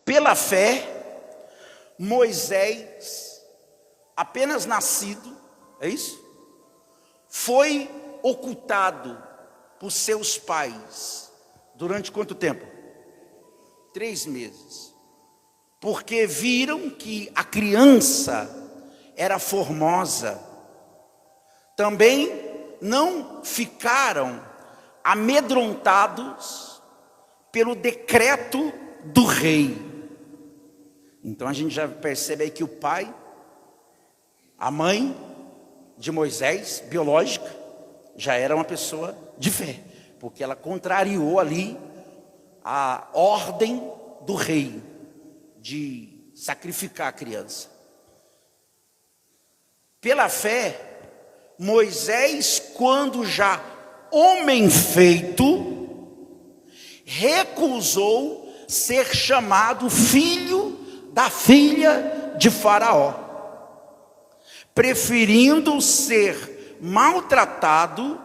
Pela fé, Moisés, apenas nascido, é isso? Foi ocultado por seus pais. Durante quanto tempo? 3 meses. Porque viram que a criança era formosa. Também não ficaram amedrontados pelo decreto do rei. Então a gente já percebe aí que o pai, a mãe de Moisés, biológica, já era uma pessoa de fé, porque ela contrariou ali a ordem do rei de sacrificar a criança. Pela fé, Moisés, quando já homem feito, recusou ser chamado filho da filha de Faraó, preferindo ser maltratado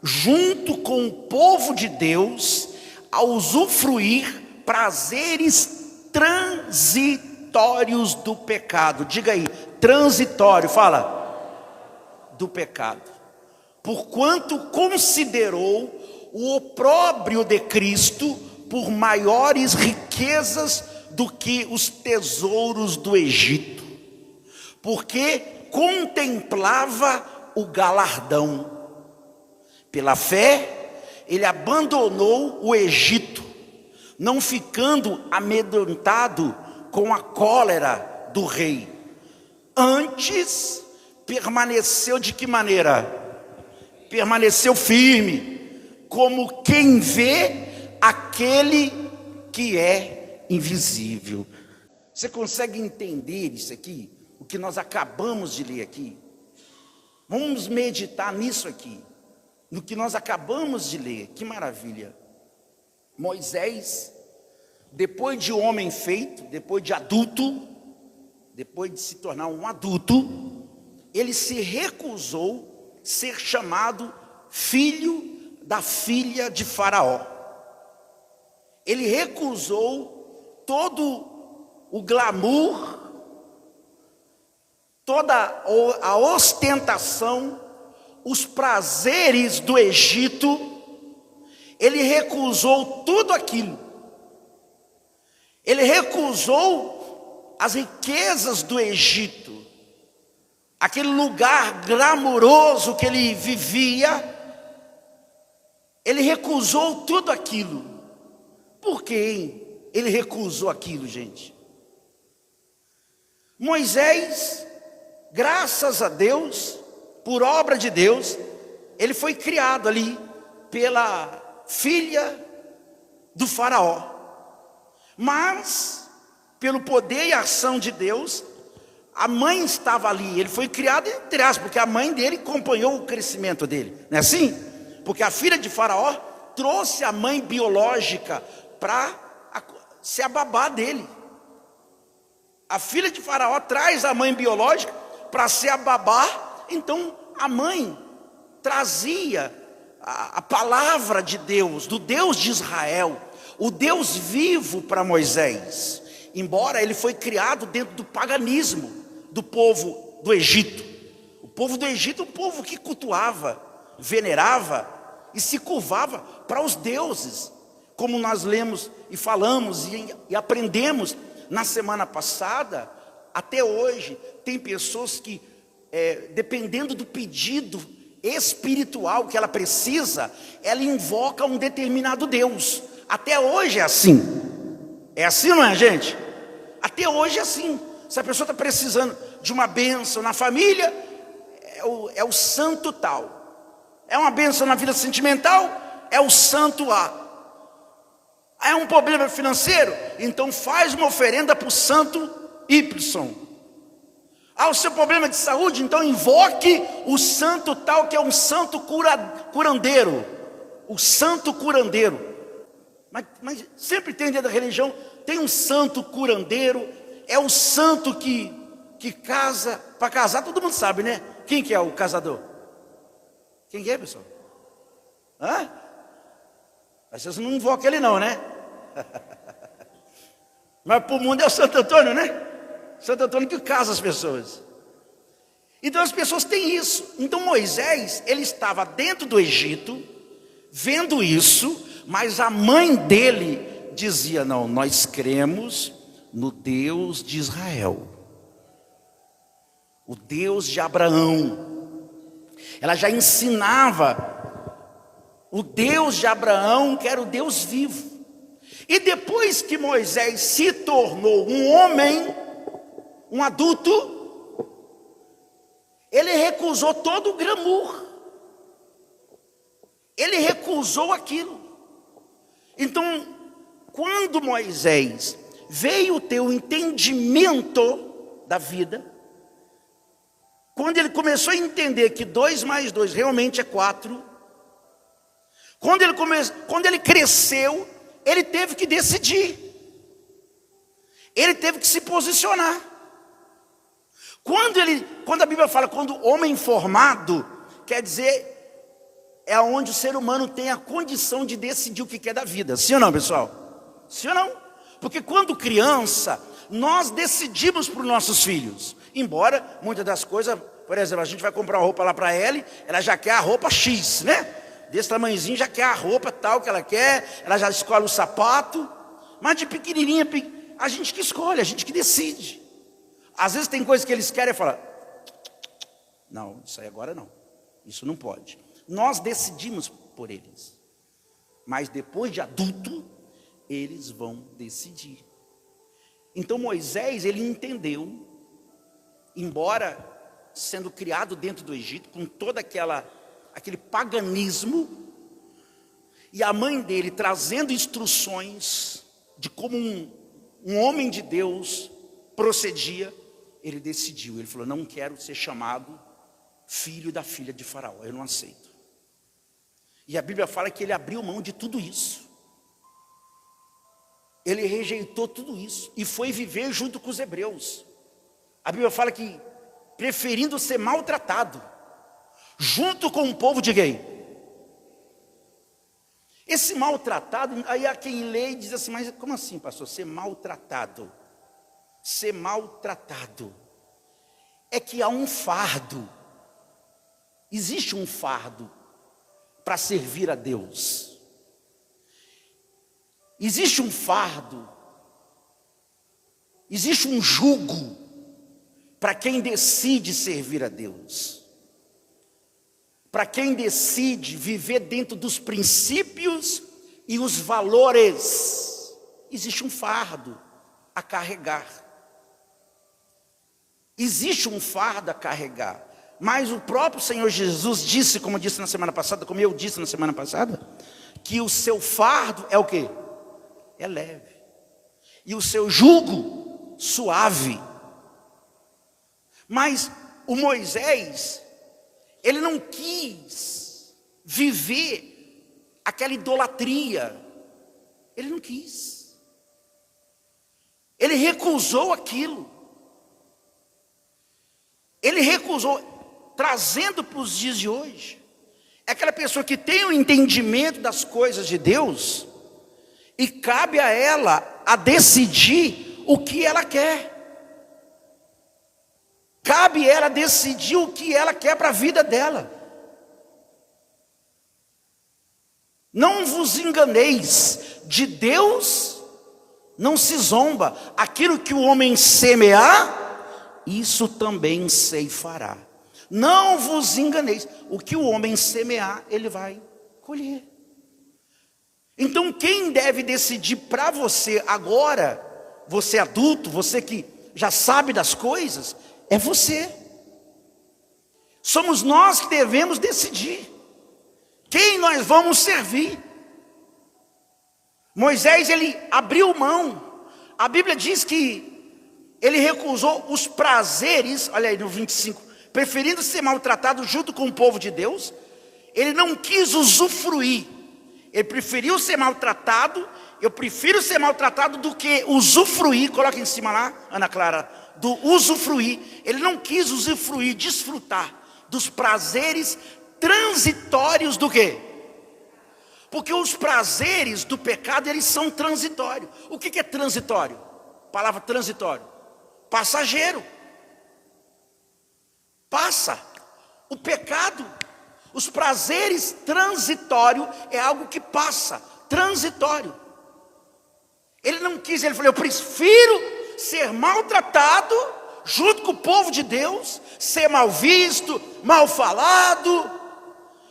junto com o povo de Deus, a usufruir prazeres transitórios do pecado. Diga aí, transitório, fala, do pecado. Porquanto considerou o opróbrio de Cristo por maiores riquezas do que os tesouros do Egito, porque contemplava o galardão. Pela fé, ele abandonou o Egito, não ficando amedrontado com a cólera do rei. Antes, permaneceu de que maneira? Permaneceu firme, como quem vê aquele que é invisível. Você consegue entender isso aqui? O que nós acabamos de ler aqui? Vamos meditar nisso aqui, no que nós acabamos de ler. Que maravilha! Moisés, depois de homem feito, depois de adulto, depois de se tornar um adulto, ele se recusou ser chamado filho da filha de Faraó. Ele recusou todo o glamour, toda a ostentação, os prazeres do Egito. Ele recusou tudo aquilo. Ele recusou as riquezas do Egito, aquele lugar glamouroso que ele vivia. Ele recusou tudo aquilo. Por que ele recusou aquilo, gente? Moisés, graças a Deus, por obra de Deus, ele foi criado ali pela filha do Faraó. Mas, pelo poder e ação de Deus, a mãe estava ali. Ele foi criado entre aspas, porque a mãe dele acompanhou o crescimento dele. Não é assim? Porque a filha de Faraó trouxe a mãe biológica para ser a babá dele. A filha de Faraó traz a mãe biológica para ser a babá. Então a mãe trazia a palavra de Deus, do Deus de Israel, o Deus vivo para Moisés. Embora ele foi criado dentro do paganismo do povo do Egito. O povo do Egito é um povo que cultuava, venerava e se curvava para os deuses, como nós lemos e falamos e aprendemos na semana passada. Até hoje tem pessoas que, dependendo do pedido espiritual que ela precisa, ela invoca um determinado Deus. Até hoje é assim. É assim, não é, gente? Até hoje é assim. Se a pessoa está precisando de uma bênção na família, é o santo tal. É uma bênção na vida sentimental, é o santo A. É um problema financeiro, então faz uma oferenda para o santo Y. O seu problema de saúde, então invoque o santo tal, que é um santo curandeiro. O santo curandeiro. Mas sempre tem dentro da religião, tem um santo curandeiro. É o santo que casa. Para casar todo mundo sabe, né? Quem que é o casador? Quem que é, pessoal? Mas vocês não invocam ele não, né? Mas para o mundo é o Santo Antônio, né? Santo Antônio que casa as pessoas. Então as pessoas têm isso. Então Moisés, ele estava dentro do Egito, vendo isso, mas a mãe dele dizia: não, nós cremos no Deus de Israel, o Deus de Abraão. Ela já ensinava o Deus de Abraão, que era o Deus vivo. E depois que Moisés se tornou um homem, um adulto, ele recusou todo o glamour. Ele recusou aquilo. Então, quando Moisés veio ter o entendimento da vida, quando ele começou a entender que 2 mais 2 realmente é 4, quando ele cresceu, ele teve que decidir. Ele teve que se posicionar. Quando a Bíblia fala, quando o homem formado, quer dizer, é onde o ser humano tem a condição de decidir o que quer da vida. Sim ou não, pessoal? Sim ou não? Porque quando criança, nós decidimos para os nossos filhos. Embora muitas das coisas, por exemplo, a gente vai comprar uma roupa lá para ela, ela já quer a roupa X, né? Desse tamanhozinho já quer a roupa tal que ela quer, ela já escolhe o sapato. Mas de pequenininha, a gente que escolhe, a gente que decide. Às vezes tem coisas que eles querem e falam: não, isso aí agora não, isso não pode. Nós decidimos por eles. Mas depois de adulto, eles vão decidir. Então Moisés, ele entendeu, embora sendo criado dentro do Egito, com todo aquele paganismo, e a mãe dele trazendo instruções de como um homem de Deus procedia, ele decidiu, ele falou: não quero ser chamado filho da filha de Faraó, eu não aceito. E a Bíblia fala que ele abriu mão de tudo isso. Ele rejeitou tudo isso e foi viver junto com os hebreus. A Bíblia fala que, preferindo ser maltratado, junto com o povo de quem? Esse maltratado, aí há quem lê e diz assim: mas como assim, pastor, ser maltratado? Ser maltratado é que há um fardo. Existe um fardo para servir a Deus. Existe um fardo, existe um jugo para quem decide servir a Deus, para quem decide viver dentro dos princípios e os valores. Existe um fardo a carregar. Existe um fardo a carregar. Mas o próprio Senhor Jesus disse, como eu disse na semana passada, como eu disse na semana passada, que o seu fardo é o quê? É leve. E o seu jugo suave. Mas o Moisés, ele não quis viver aquela idolatria. Ele não quis. Ele recusou aquilo. Ele recusou, trazendo para os dias de hoje. É aquela pessoa que tem o entendimento das coisas de Deus, e cabe a ela a decidir o que ela quer. Cabe ela decidir o que ela quer para a vida dela. Não vos enganeis, de Deus não se zomba. Aquilo que o homem semear, isso também ceifará. Não vos enganeis. O que o homem semear, ele vai colher. Então quem deve decidir para você agora, você adulto, você que já sabe das coisas, é você. Somos nós que devemos decidir quem nós vamos servir. Moisés, ele abriu mão. A Bíblia diz que ele recusou os prazeres, olha aí no 25, preferindo ser maltratado junto com o povo de Deus. Ele não quis usufruir. Ele preferiu ser maltratado. Eu prefiro ser maltratado do que usufruir. Coloca em cima lá, Ana Clara, do usufruir. Ele não quis usufruir, desfrutar dos prazeres transitórios do quê? Porque os prazeres do pecado, eles são transitórios. O que é transitório? Palavra transitório. Passageiro. Passa. O pecado, os prazeres transitório é algo que passa. Transitório. Ele não quis, ele falou: eu prefiro ser maltratado junto com o povo de Deus, ser mal visto, mal falado.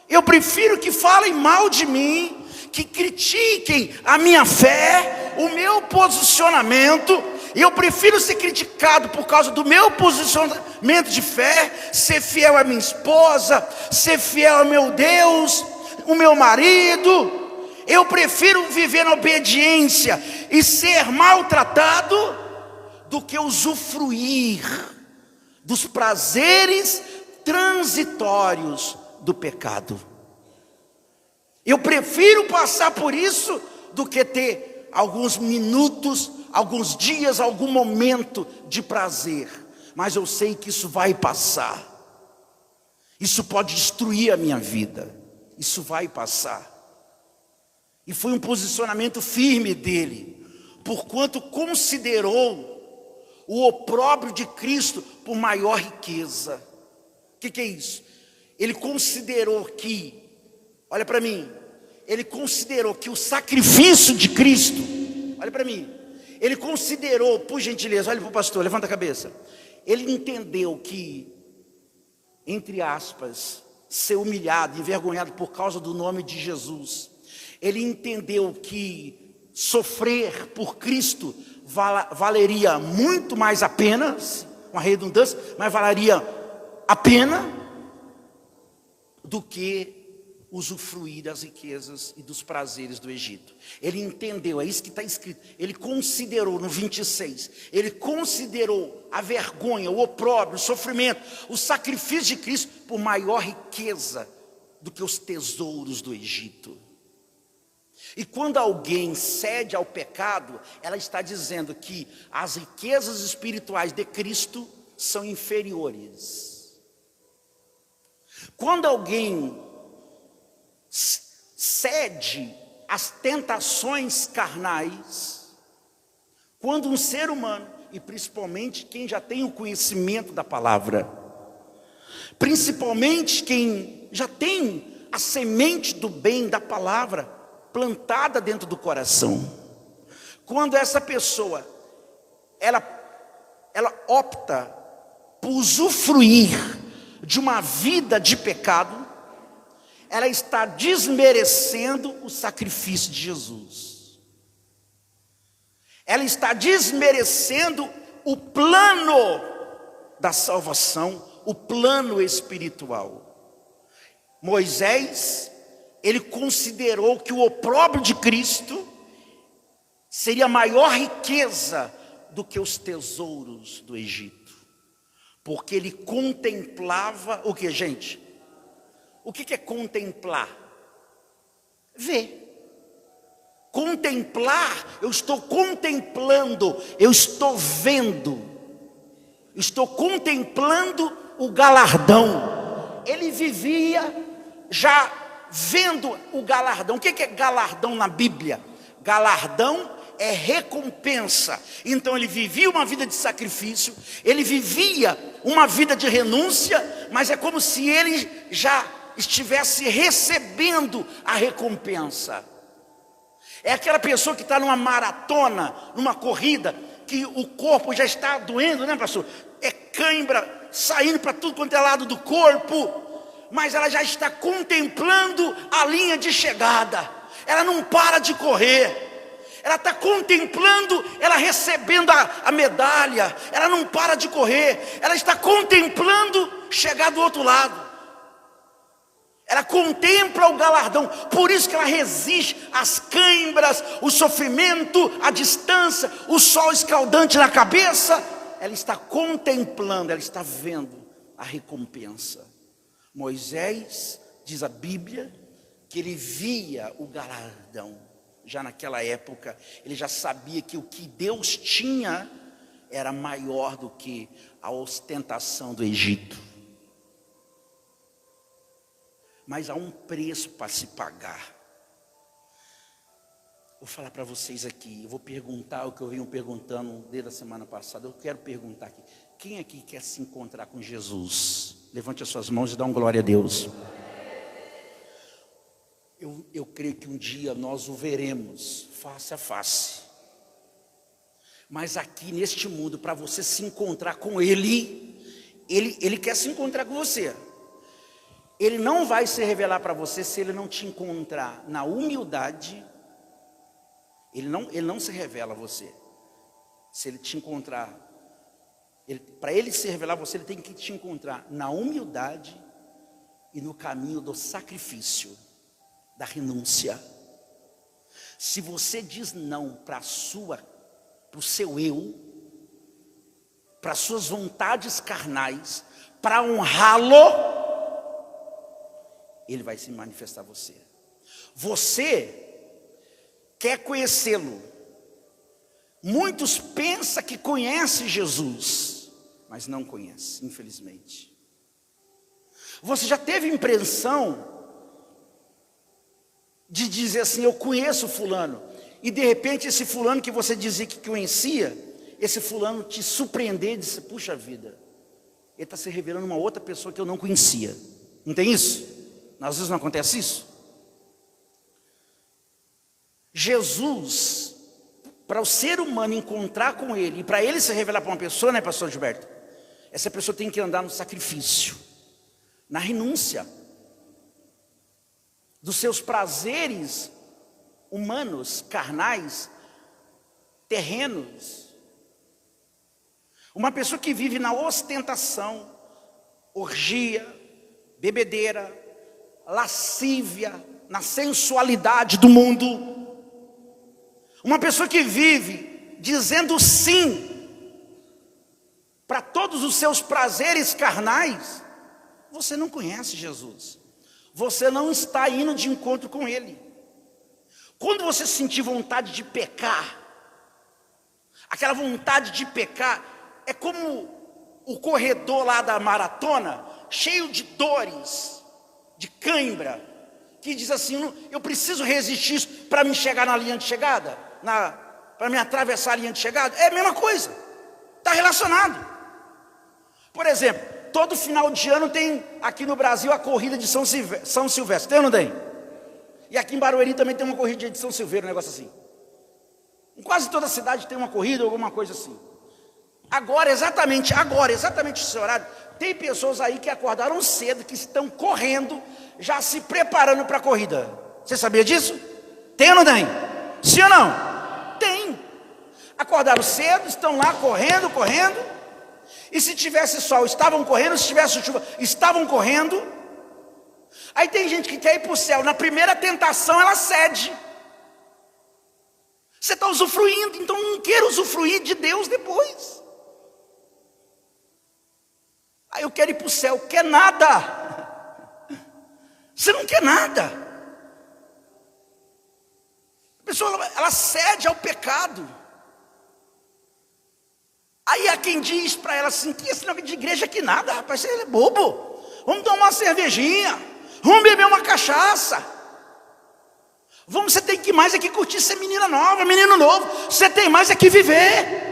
Eu prefiro que falem mal de mim, que critiquem a minha fé, o meu posicionamento. E eu prefiro ser criticado por causa do meu posicionamento de fé, ser fiel à minha esposa, ser fiel ao meu Deus, o meu marido. Eu prefiro viver na obediência e ser maltratado do que usufruir dos prazeres transitórios do pecado. Eu prefiro passar por isso do que ter alguns minutos, alguns dias, algum momento de prazer. Mas eu sei que isso vai passar. Isso pode destruir a minha vida. Isso vai passar. E foi um posicionamento firme dele, porquanto considerou o opróbrio de Cristo por maior riqueza. O que é isso? Ele considerou que, olha para mim, ele considerou que o sacrifício de Cristo, olha para mim, ele considerou, por gentileza, olha para o pastor, levanta a cabeça. Ele entendeu que, entre aspas, ser humilhado, envergonhado por causa do nome de Jesus. Ele entendeu que sofrer por Cristo valeria muito mais a pena, uma redundância, mas valeria a pena do que usufruir das riquezas e dos prazeres do Egito. Ele entendeu, é isso que está escrito. Ele considerou no 26, ele considerou a vergonha, o opróbrio, o sofrimento, o sacrifício de Cristo por maior riqueza do que os tesouros do Egito. E quando alguém cede ao pecado, ela está dizendo que as riquezas espirituais de Cristo são inferiores. Quando alguém cede às tentações carnais, quando um ser humano, e principalmente quem já tem o conhecimento da palavra, principalmente quem já tem a semente do bem da palavra plantada dentro do coração, quando essa pessoa ela opta por usufruir de uma vida de pecado, ela está desmerecendo o sacrifício de Jesus. Ela está desmerecendo o plano da salvação, o plano espiritual. Moisés, ele considerou que o opróbrio de Cristo seria maior riqueza do que os tesouros do Egito. Porque ele contemplava o que, gente? O que é contemplar? Ver. Contemplar, eu estou contemplando, eu estou vendo, estou contemplando o galardão. Ele vivia já vendo o galardão. O que é galardão na Bíblia? Galardão é recompensa. Então ele vivia uma vida de sacrifício, ele vivia uma vida de renúncia, mas é como se ele já estivesse recebendo a recompensa. É aquela pessoa que está numa maratona, numa corrida, que o corpo já está doendo, né, pastor? É cãibra saindo para tudo quanto é lado do corpo, mas ela já está contemplando a linha de chegada. Ela não para de correr. Ela está contemplando, ela recebendo a medalha. Ela não para de correr. Ela está contemplando chegar do outro lado. Ela contempla o galardão. Por isso que ela resiste às cãibras, o sofrimento, a distância, o sol escaldante na cabeça. Ela está contemplando, ela está vendo a recompensa. Moisés, diz a Bíblia, que ele via o galardão. Já naquela época, ele já sabia que o que Deus tinha era maior do que a ostentação do Egito. Mas há um preço para se pagar. Vou falar para vocês aqui, eu vou perguntar o que eu venho perguntando desde a semana passada. Eu quero perguntar aqui, quem aqui quer se encontrar com Jesus? Levante as suas mãos e dá um glória a Deus. Eu creio que um dia nós o veremos face a face. Mas aqui neste mundo, para você se encontrar com Ele quer se encontrar com você. Ele não vai se revelar para você se Ele não te encontrar na humildade. Ele não se revela a você. Se Ele te encontrar, para Ele se revelar a você, Ele tem que te encontrar na humildade e no caminho do sacrifício, da renúncia. Se você diz não para o seu eu, para as suas vontades carnais, para honrá-lo, Ele vai se manifestar a você. Você quer conhecê-lo. Muitos pensam que conhecem Jesus, mas não conhecem, infelizmente. Você já teve impressão de dizer assim, eu conheço fulano, e de repente esse fulano que você dizia que conhecia, esse fulano te surpreender e dizer, puxa vida, ele está se revelando uma outra pessoa que eu não conhecia. Não tem isso? Às vezes não acontece isso? Jesus, para o ser humano encontrar com Ele, e para Ele se revelar para uma pessoa, né, pastor Gilberto? Essa pessoa tem que andar no sacrifício, na renúncia dos seus prazeres humanos, carnais, terrenos. Uma pessoa que vive na ostentação, orgia, bebedeira, lascívia, na sensualidade do mundo. Uma pessoa que vive dizendo sim para todos os seus prazeres carnais, você não conhece Jesus. Você não está indo de encontro com Ele. Quando você sentir vontade de pecar, aquela vontade de pecar é como o corredor lá da maratona, cheio de dores, de cãibra, que diz assim, eu preciso resistir isso para me chegar na linha de chegada, para me atravessar a linha de chegada. É a mesma coisa, está relacionado. Por exemplo, todo final de ano tem aqui no Brasil a corrida de São Silvestre, tem ou não tem? E aqui em Barueri também tem uma corrida de São Silveiro, um negócio assim. Em quase toda a cidade tem uma corrida, alguma coisa assim. Agora, exatamente esse horário, tem pessoas aí que acordaram cedo, que estão correndo, já se preparando para a corrida. Você sabia disso? Tem ou não tem? Sim ou não? Tem. Acordaram cedo, estão lá correndo. E se tivesse sol, estavam correndo. Se tivesse chuva, estavam correndo. Aí tem gente que quer ir para o céu. Na primeira tentação ela cede. Você está usufruindo, então não queira usufruir de Deus depois. Aí eu quero ir para o céu, quer nada. Você não quer nada. A pessoa, ela cede ao pecado. Aí há quem diz para ela assim, que esse negócio de igreja aqui nada, rapaz, você é bobo. Vamos tomar uma cervejinha, vamos beber uma cachaça. Você tem que mais é que curtir ser menina nova, menino novo. Você tem mais é que viver.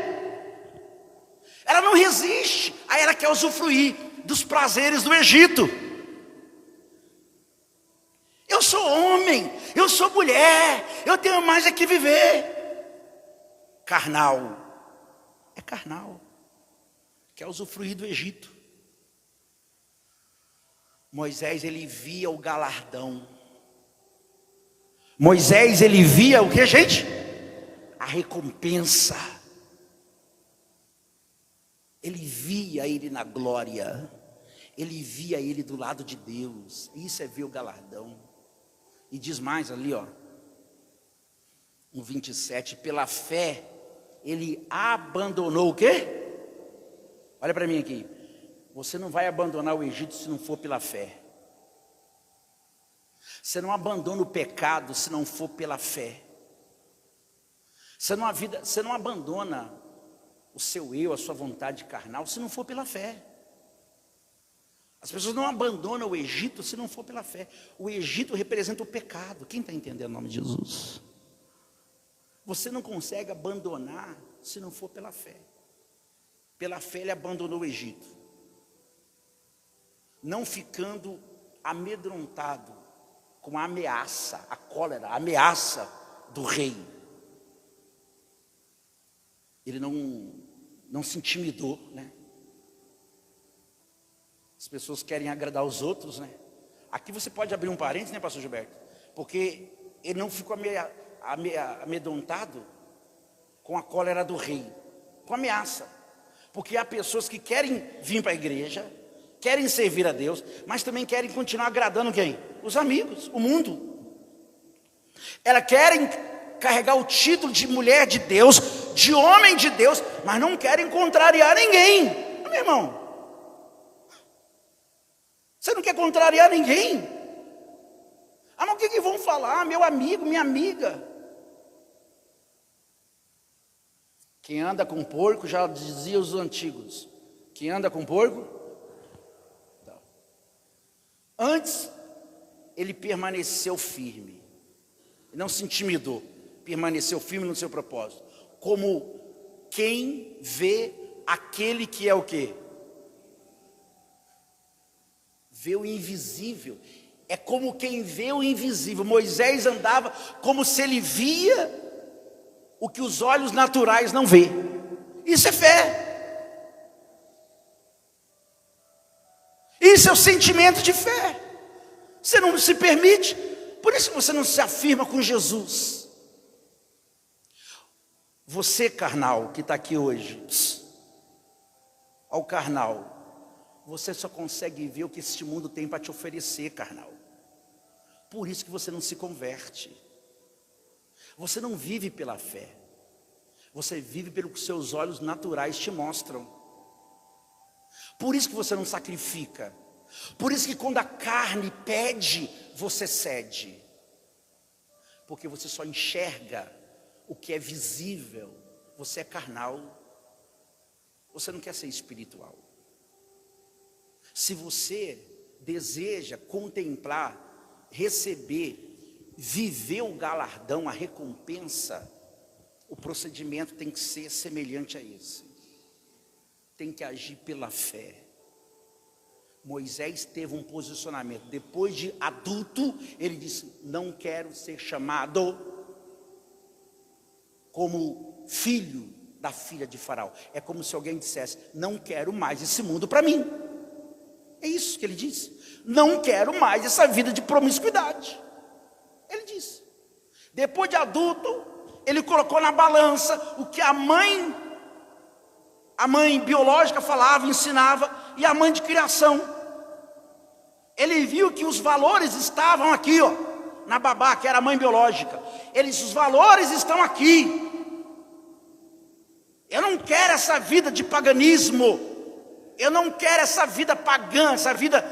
Ela não resiste, aí ela quer usufruir dos prazeres do Egito. Eu sou homem, eu sou mulher, eu tenho mais é que viver. Carnal, é carnal, quer usufruir do Egito. Moisés, ele via o galardão. Moisés, ele via o que, gente? A recompensa. Ele via ele na glória. Ele via ele do lado de Deus. Isso é ver o galardão. E diz mais ali, ó, no 27, pela fé, ele abandonou o quê? Olha para mim aqui. Você não vai abandonar o Egito se não for pela fé. Você não abandona o pecado se não for pela fé. Você não abandona o seu eu, a sua vontade carnal, se não for pela fé. As pessoas não abandonam o Egito se não for pela fé. O Egito representa o pecado. Quem está entendendo o nome de Jesus? Você não consegue abandonar se não for pela fé. Pela fé ele abandonou o Egito, não ficando amedrontado com a ameaça, a cólera, a ameaça do rei. Ele não se intimidou, né? As pessoas querem agradar os outros, né? Aqui você pode abrir um parênteses, né, pastor Gilberto? Porque ele não ficou amedrontado com a cólera do rei, com ameaça. Porque há pessoas que querem vir para a igreja, querem servir a Deus, mas também querem continuar agradando quem? Os amigos, o mundo. Elas querem carregar o título de mulher de Deus, de homem de Deus, mas não querem contrariar ninguém. Meu irmão, você não quer contrariar ninguém? Ah, mas o que vão falar? Meu amigo, minha amiga. Quem anda com porco, já dizia os antigos, quem anda com porco, não. Antes, ele permaneceu firme, não se intimidou, permaneceu firme no seu propósito, como quem vê aquele que é o quê? Vê o invisível. É como quem vê o invisível. Moisés andava como se ele via o que os olhos naturais não vê. Isso é fé. Isso é o sentimento de fé. Você não se permite. Por isso que você não se afirma com Jesus. Você, carnal, que está aqui hoje, ao carnal, você só consegue ver o que este mundo tem para te oferecer, carnal. Por isso que você não se converte. Você não vive pela fé. Você vive pelo que seus olhos naturais te mostram. Por isso que você não sacrifica. Por isso que quando a carne pede, você cede. Porque você só enxerga o que é visível. Você é carnal. Você não quer ser espiritual. Se você deseja contemplar, receber, viver o galardão, a recompensa, o procedimento tem que ser semelhante a esse. Tem que agir pela fé. Moisés teve um posicionamento. Depois de adulto, ele disse: não quero ser chamado como filho da filha de Faraó. É como se alguém dissesse: não quero mais esse mundo para mim. É isso que ele disse. Não quero mais essa vida de promiscuidade. Ele disse. Depois de adulto, ele colocou na balança o que a mãe biológica falava, ensinava, e a mãe de criação. Ele viu que os valores estavam aqui, ó, na babá, que era a mãe biológica. Ele disse: os valores estão aqui. Eu não quero essa vida de paganismo. Eu não quero essa vida pagã, essa vida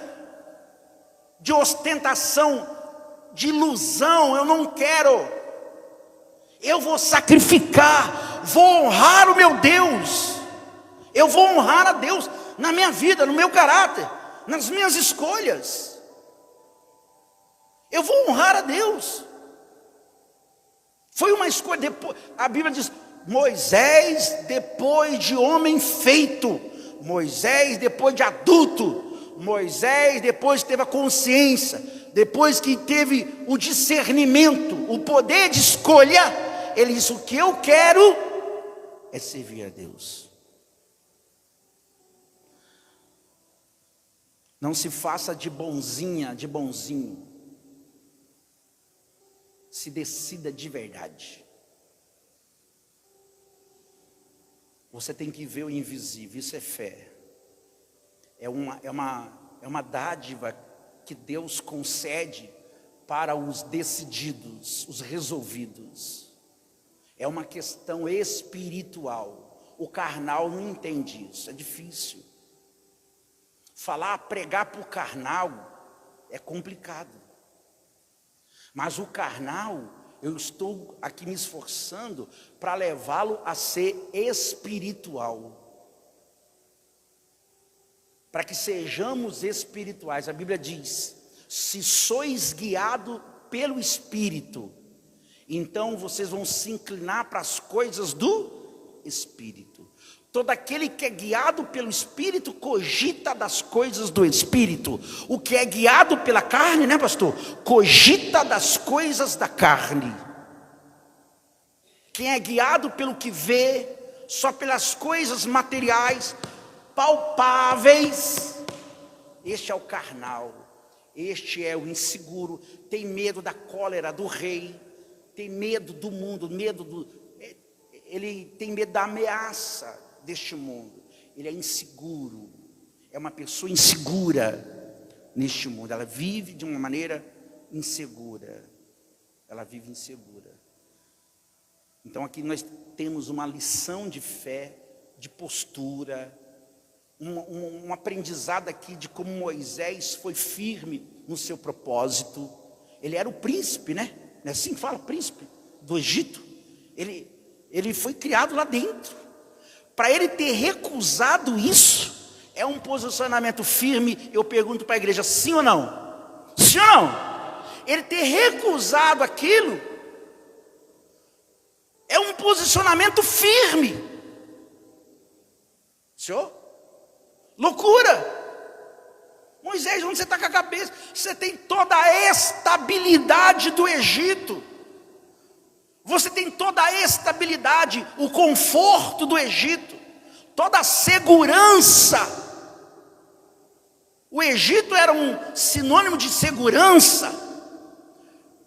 de ostentação, de ilusão. Eu não quero. Eu vou sacrificar, vou honrar o meu Deus. Eu vou honrar a Deus na minha vida, no meu caráter, nas minhas escolhas. Eu vou honrar a Deus. Foi uma escolha. Depois, a Bíblia diz: Moisés, depois de homem feito, Moisés, depois de adulto, Moisés, depois que teve a consciência, depois que teve o discernimento, o poder de escolha, ele disse: o que eu quero é servir a Deus. Não se faça de bonzinha, de bonzinho. Se decida de verdade. Você tem que ver o invisível, isso é fé. É uma dádiva que Deus concede para os decididos, os resolvidos. É uma questão espiritual. O carnal não entende isso, é difícil. Pregar para o carnal é complicado. Mas o carnal, eu estou aqui me esforçando para levá-lo a ser espiritual. Para que sejamos espirituais. A Bíblia diz: se sois guiado pelo Espírito, Então vocês vão se inclinar para as coisas do Espírito. Todo aquele que é guiado pelo Espírito cogita das coisas do Espírito. O que é guiado pela carne, né, pastor? Cogita das coisas da carne. Quem é guiado pelo que vê, só pelas coisas materiais, palpáveis, este é o carnal, este é o inseguro, tem medo da cólera do rei, tem medo do mundo, ele tem medo da ameaça deste mundo. Ele é inseguro, é uma pessoa insegura neste mundo. Ela vive de uma maneira insegura. Ela vive insegura. Então aqui nós temos uma lição de fé, de postura, um aprendizado aqui de como Moisés foi firme no seu propósito. Ele era o príncipe, né? Não é assim que fala, príncipe do Egito. Ele foi criado lá dentro. Para ele ter recusado isso, é um posicionamento firme. Eu pergunto para a igreja, sim ou não? Sim ou não? Ele ter recusado aquilo, é um posicionamento firme. Senhor? Loucura! Moisés, onde você está com a cabeça? Você tem toda a estabilidade do Egito. Você tem toda a estabilidade, o conforto do Egito, toda a segurança. O Egito era um sinônimo de segurança.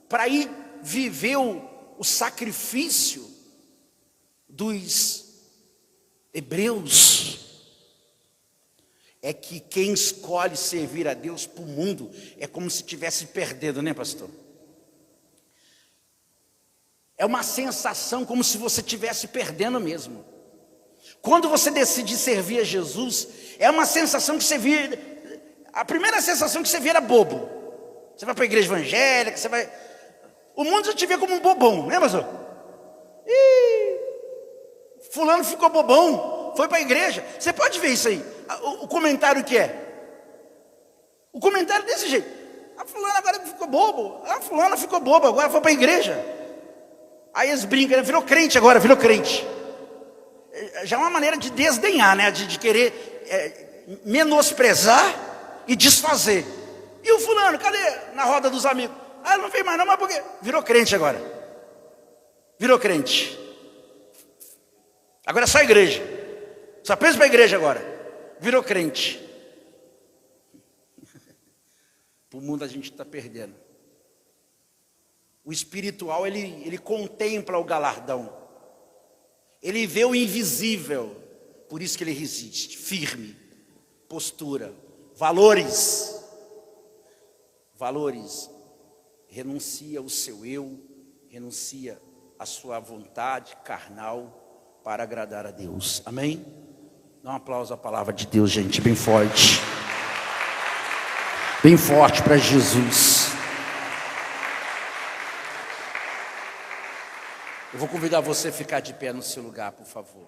Para ir viver o sacrifício dos hebreus. É que quem escolhe servir a Deus para o mundo é como se estivesse perdendo, né, pastor? É uma sensação como se você estivesse perdendo mesmo. Quando você decide servir a Jesus, é uma sensação que você vira. A primeira sensação que você vira bobo. Você vai para a igreja evangélica, você vai. O mundo já te vê como um bobão, né, pastor? Fulano ficou bobão, foi para a igreja. Você pode ver isso aí. O comentário que é? O comentário desse jeito. A fulana agora ficou bobo. A fulana ficou boba, agora foi para a igreja. Aí eles brincam, virou crente agora, virou crente. Já é uma maneira de desdenhar, né? De querer menosprezar e desfazer. E o fulano, cadê? Na roda dos amigos. Ah, não veio mais não, mas por quê? Virou crente agora. Virou crente. Agora é só igreja. Só pensa para a igreja agora. Virou crente. Para o mundo a gente está perdendo. O espiritual, ele contempla o galardão. Ele vê o invisível. Por isso que ele resiste. Firme. Postura. Valores. Valores. Renuncia o seu eu. Renuncia a sua vontade carnal para agradar a Deus. Amém? Dá um aplauso à palavra de Deus, gente. Bem forte. Bem forte para Jesus. Eu vou convidar você a ficar de pé no seu lugar, por favor.